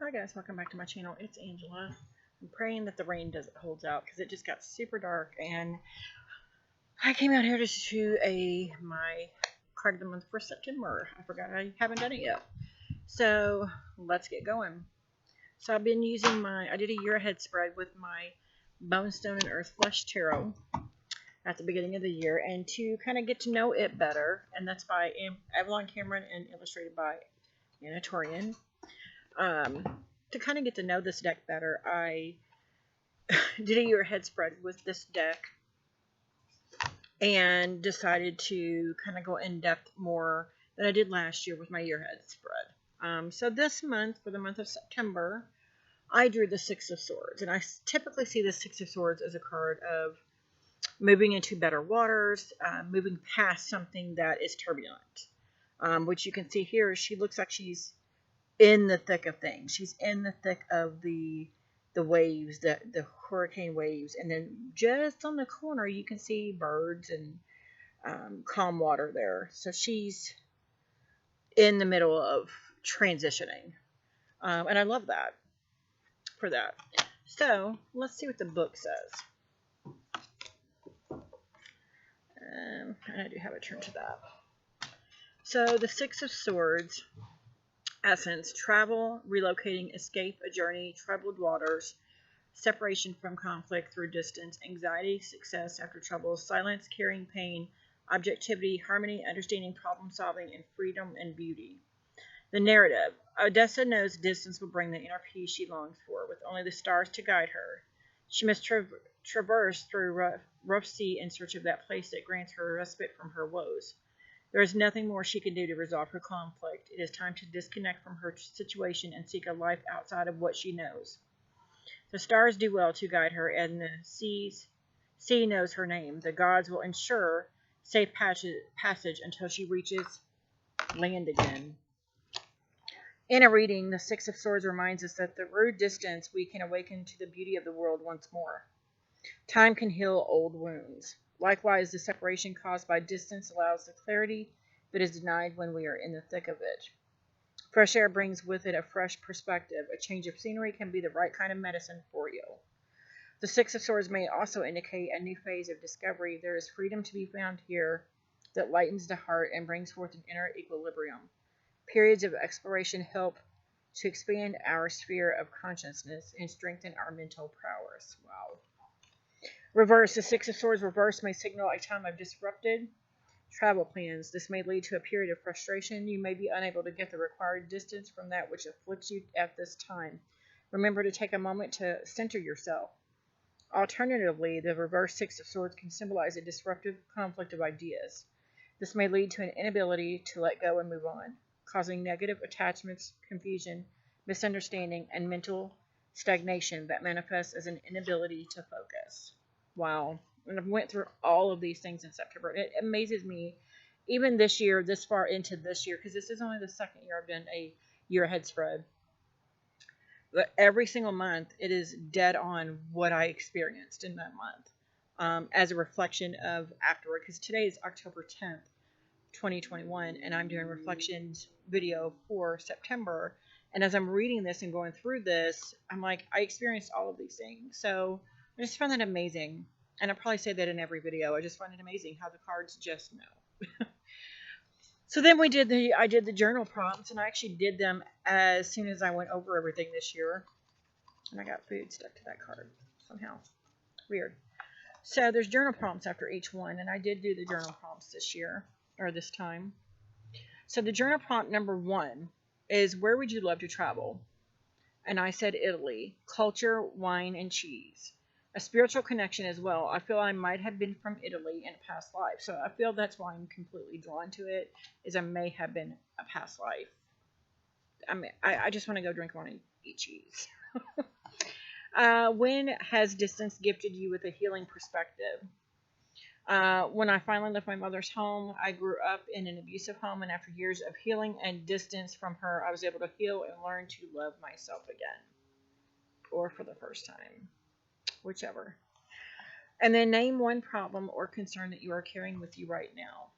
Hi guys, welcome back to my channel. It's Angela. I'm praying that the rain doesn't hold out because it just got super dark, and I came out here to do my card of the month for September. I forgot I haven't done it yet. So let's get going. So I've been using I did a year ahead spread with my Bone Stone and Earth Flesh Tarot at the beginning of the year, and to kind of get to know it better, and that's by Avalon Cameron and illustrated by Anna Torian. To kind of get to know this deck better, I did a year ahead spread with this deck and decided to kind of go in depth more than I did last year with my year ahead spread. So this month, for the month of September, I drew the Six of Swords, and I typically see the Six of Swords as a card of moving into better waters, moving past something that is turbulent. Which you can see here, she looks like she's in the thick of things. She's in the thick of the waves, the hurricane waves, and then just on the corner you can see birds and calm water there. So she's in the middle of transitioning, and I love that for that. So let's see what the book says. And I do have a turn to that. So the Six of Swords. Essence: travel, relocating, escape, a journey, troubled waters, separation from conflict through distance, anxiety, success after trouble, silence, carrying pain, objectivity, harmony, understanding, problem solving, and freedom and beauty. The narrative: Odessa knows distance will bring the inner peace she longs for, with only the stars to guide her. She must traverse through rough sea in search of that place that grants her respite from her woes. There is nothing more she can do to resolve her conflict. It is time to disconnect from her situation and seek a life outside of what she knows. The stars do well to guide her, and the sea knows her name. The gods will ensure safe passage until she reaches land again. In a reading, the Six of Swords reminds us that through distance we can awaken to the beauty of the world once more. Time can heal old wounds. Likewise, the separation caused by distance allows the clarity that is denied when we are in the thick of it. Fresh air brings with it a fresh perspective. A change of scenery can be the right kind of medicine for you. The Six of Swords may also indicate a new phase of discovery. There is freedom to be found here that lightens the heart and brings forth an inner equilibrium. Periods of exploration help to expand our sphere of consciousness and strengthen our mental prowess. Wow. Reverse: the Six of Swords reverse may signal a time of disrupted travel plans. This may lead to a period of frustration. You may be unable to get the required distance from that which afflicts you at this time. Remember to take a moment to center yourself. Alternatively, the reverse Six of Swords can symbolize a disruptive conflict of ideas. This may lead to an inability to let go and move on, causing negative attachments, confusion, misunderstanding, and mental stagnation that manifests as an inability to focus. Wow. And I went through all of these things in September. It amazes me, even this year, this far into this year, because this is only the second year I've done a year ahead spread. But every single month, it is dead on what I experienced in that month, as a reflection of afterward. Because today is October 10th, 2021, and I'm doing reflections video for September. And as I'm reading this and going through this, I'm like, I experienced all of these things. So I just found that amazing. And I probably say that in every video. I just find it amazing how the cards just know. So then I did the journal prompts, and I actually did them as soon as I went over everything this year. And I got food stuck to that card somehow. Weird. So there's journal prompts after each one, and I did do the journal prompts this year, or this time. So the journal prompt number 1 is, where would you love to travel? And I said Italy. Culture, wine, and cheese. A spiritual connection as well. I feel I might have been from Italy in a past life. So I feel that's why I'm completely drawn to it, is I may have been a past life. I just want to go drink wine and eat cheese. When has distance gifted you with a healing perspective? When I finally left my mother's home, I grew up in an abusive home, and after years of healing and distance from her, I was able to heal and learn to love myself again. Or for the first time. Whichever. And then name one problem or concern that you are carrying with you right now.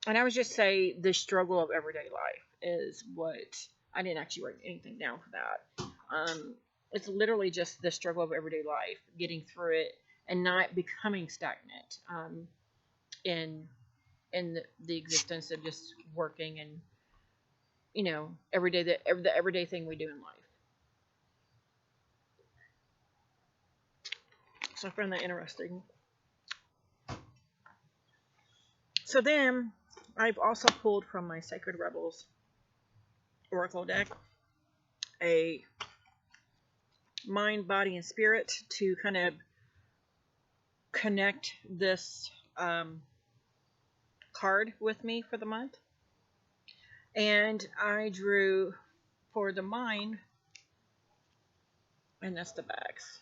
And I would just say the struggle of everyday life is what I didn't actually write anything down for that. It's literally just the struggle of everyday life, getting through it and not becoming stagnant in the existence of just working and the everyday thing we do in life. So I found that interesting. So then I've also pulled from my Sacred Rebels Oracle deck a mind, body, and spirit to kind of connect this card with me for the month. And I drew for the mind, and that's the backs.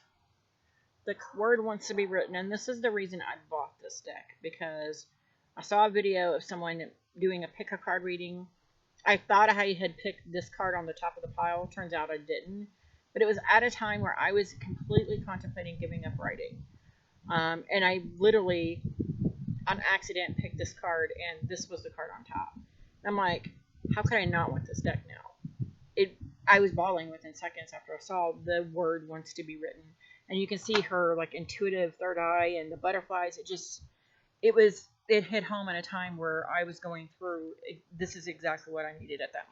The word wants to be written, and this is the reason I bought this deck, because I saw a video of someone doing a pick a card reading. I thought I had picked this card on the top of the pile. Turns out I didn't. But it was at a time where I was completely contemplating giving up writing. And I literally, on accident, picked this card, and this was the card on top. I'm like, how could I not want this deck now? I was bawling within seconds after I saw the word wants to be written. And you can see her like intuitive third eye and the butterflies. It hit home at a time where I was going through, this is exactly what I needed at that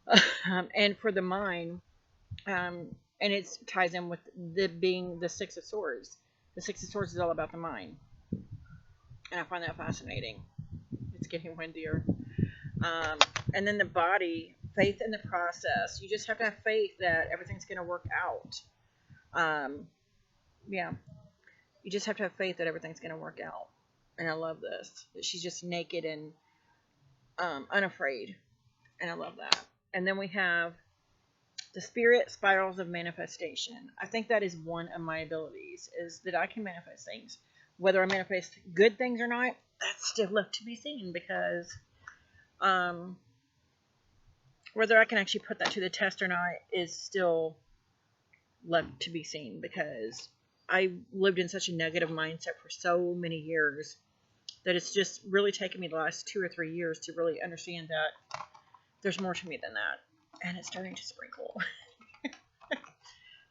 moment. And for the mind, and it ties in with being the Six of Swords. The Six of Swords is all about the mind. And I find that fascinating. It's getting windier. And then the body, faith in the process. You just have to have faith that everything's going to work out. Yeah. You just have to have faith that everything's going to work out. And I love this. That she's just naked and unafraid. And I love that. And then we have the spirit spirals of manifestation. I think that is one of my abilities, is that I can manifest things. Whether I manifest good things or not, that's still left to be seen, because whether I can actually put that to the test or not is still left to be seen, because I lived in such a negative mindset for so many years that it's just really taken me the last 2 or 3 years to really understand that there's more to me than that. And it's starting to sprinkle.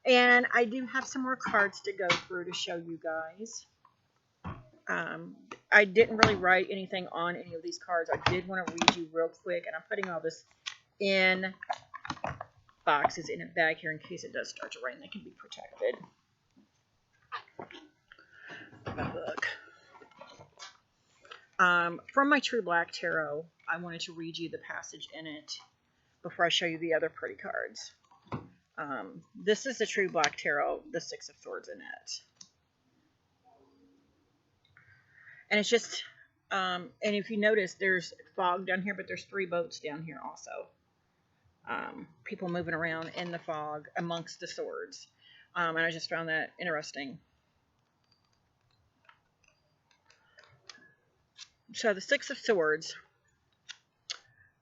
And I do have some more cards to go through to show you guys. I didn't really write anything on any of these cards. I did want to read you real quick, and I'm putting all this in boxes in a bag here in case it does start to rain. They can be protected. My book. From my True Black Tarot, I wanted to read you the passage in it before I show you the other pretty cards. This is the True Black Tarot, the Six of Swords in it. And it's just, and if you notice, there's fog down here, but there's 3 boats down here also. People moving around in the fog amongst the swords. And I just found that interesting. So the Six of Swords.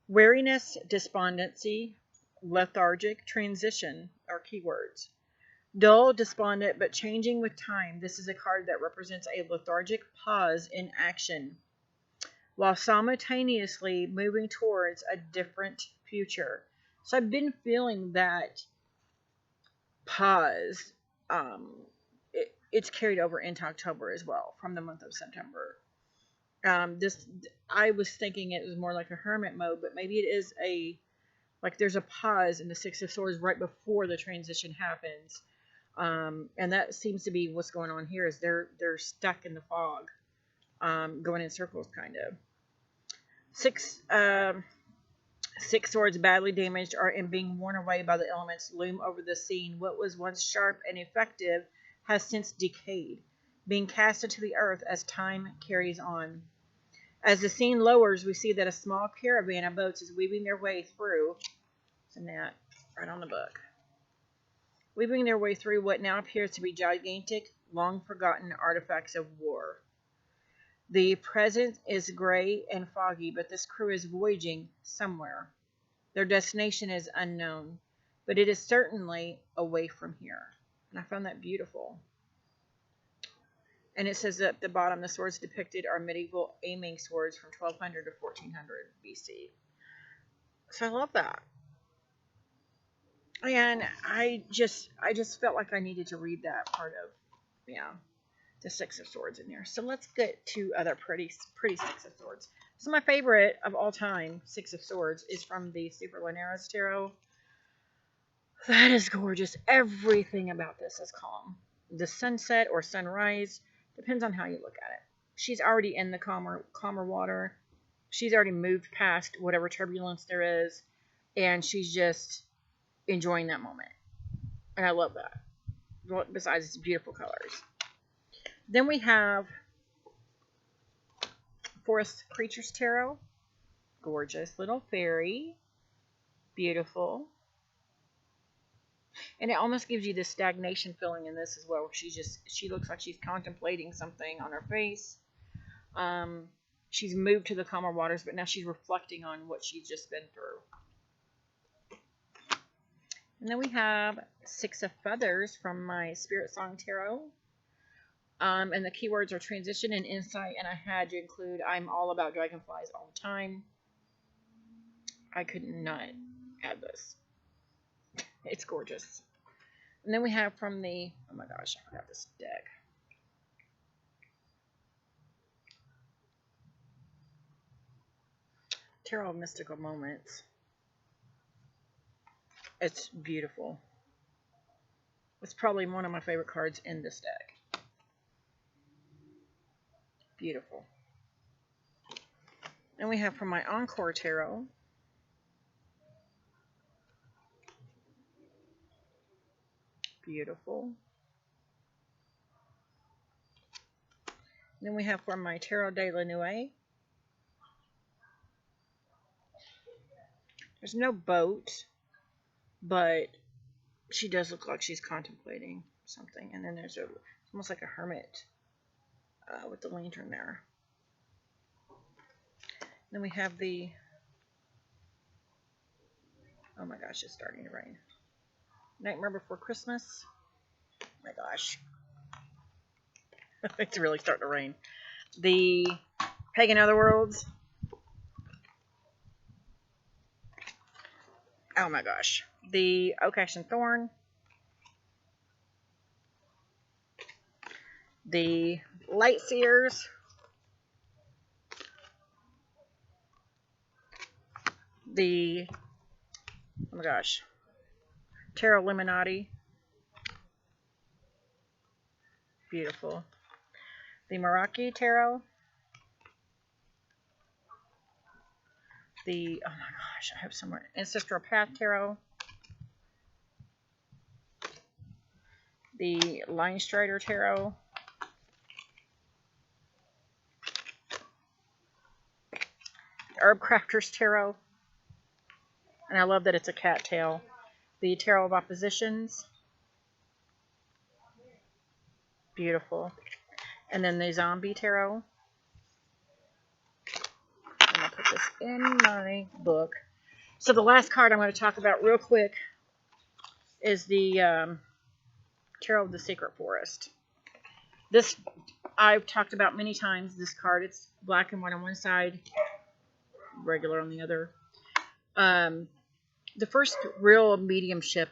Weariness, despondency, lethargic, transition are keywords. Dull, despondent, but changing with time. This is a card that represents a lethargic pause in action, while simultaneously moving towards a different future. So I've been feeling that pause. It's carried over into October as well, from the month of September. I was thinking it was more like a hermit mode, but maybe it is there's a pause in the Six of Swords right before the transition happens. And that seems to be what's going on here, is they're stuck in the fog, going in circles kind of. Six swords badly damaged and being worn away by the elements loom over the scene. What was once sharp and effective has since decayed, being cast into the earth as time carries on. As the scene lowers, we see that a small caravan of boats is weaving their way through. Isn't that right on the book? Weaving their way through what now appears to be gigantic, long-forgotten artifacts of war. The present is gray and foggy, but this crew is voyaging somewhere. Their destination is unknown, but it is certainly away from here. And I found that beautiful. And it says at the bottom, the swords depicted are medieval aiming swords from 1200 to 1400 BC. So I love that. And I just felt like I needed to read that part of, the Six of Swords in there. So let's get to other pretty Six of Swords. So my favorite of all time, Six of Swords, is from the Super Linares Tarot. That is gorgeous. Everything about this is calm. The sunset or sunrise, depends on how you look at it. She's already in the calmer water. She's already moved past whatever turbulence there is, and she's just enjoying that moment. And I love that. Besides its beautiful colors. Then we have Forest Creatures Tarot. Gorgeous little fairy. Beautiful. And it almost gives you this stagnation feeling in this as well. She looks like she's contemplating something on her face. She's moved to the calmer waters, but now she's reflecting on what she's just been through. And then we have Six of Feathers from my Spirit Song Tarot. And the keywords are transition and insight, and I had to include I'm all about dragonflies all the time. I could not add this. It's gorgeous. And then we have from the, oh my gosh, I forgot this deck. Tarot of Mystical Moments. It's beautiful. It's probably one of my favorite cards in this deck. Beautiful. And we have from my Encore Tarot. Beautiful. Then we have from my Tarot de la Nuit. There's no boat, but she does look like she's contemplating something. And then there's it's almost like a hermit with the lantern there. Then we have the, oh my gosh, it's starting to rain. Nightmare Before Christmas. Oh my gosh. It's really starting to rain. The Pagan Otherworlds. Oh my gosh. The Oak Ash and Thorn. The Light Seers. The, oh my gosh, Tarot Illuminati. Beautiful. The Meraki Tarot. The, oh my gosh, I have somewhere, Ancestral Path Tarot. The Line Strider Tarot. Herb Crafters Tarot. And I love that it's a cattail. The Tarot of Oppositions. Beautiful. And then the Zombie Tarot. I'm going to put this in my book. So the last card I'm going to talk about real quick is the Tarot of the Sacred Forest. This I've talked about many times. This card, it's black and white on one side, regular on the other. The first real mediumship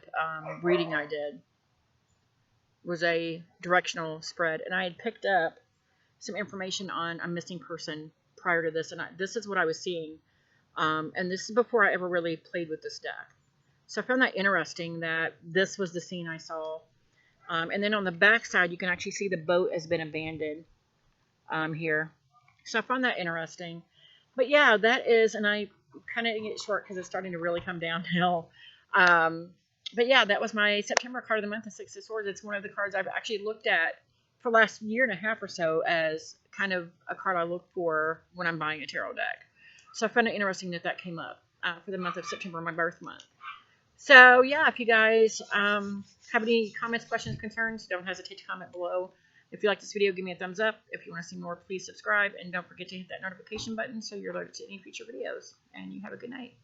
reading I did was a directional spread, and I had picked up some information on a missing person prior to this, and this is what I was seeing, and this is before I ever really played with this deck. So I found that interesting that this was the scene I saw, and then on the back side you can actually see the boat has been abandoned here. So I found that interesting. But yeah, that is, and I kind of get short because it's starting to really come downhill. But yeah, that was my September card of the month, the Six of Swords. It's one of the cards I've actually looked at for the last year and a half or so as kind of a card I look for when I'm buying a tarot deck. So I found it interesting that that came up for the month of September, my birth month. So yeah, if you guys have any comments, questions, concerns, don't hesitate to comment below. If you like this video, give me a thumbs up. If you want to see more, please subscribe. And don't forget to hit that notification button so you're alerted to any future videos. And you have a good night.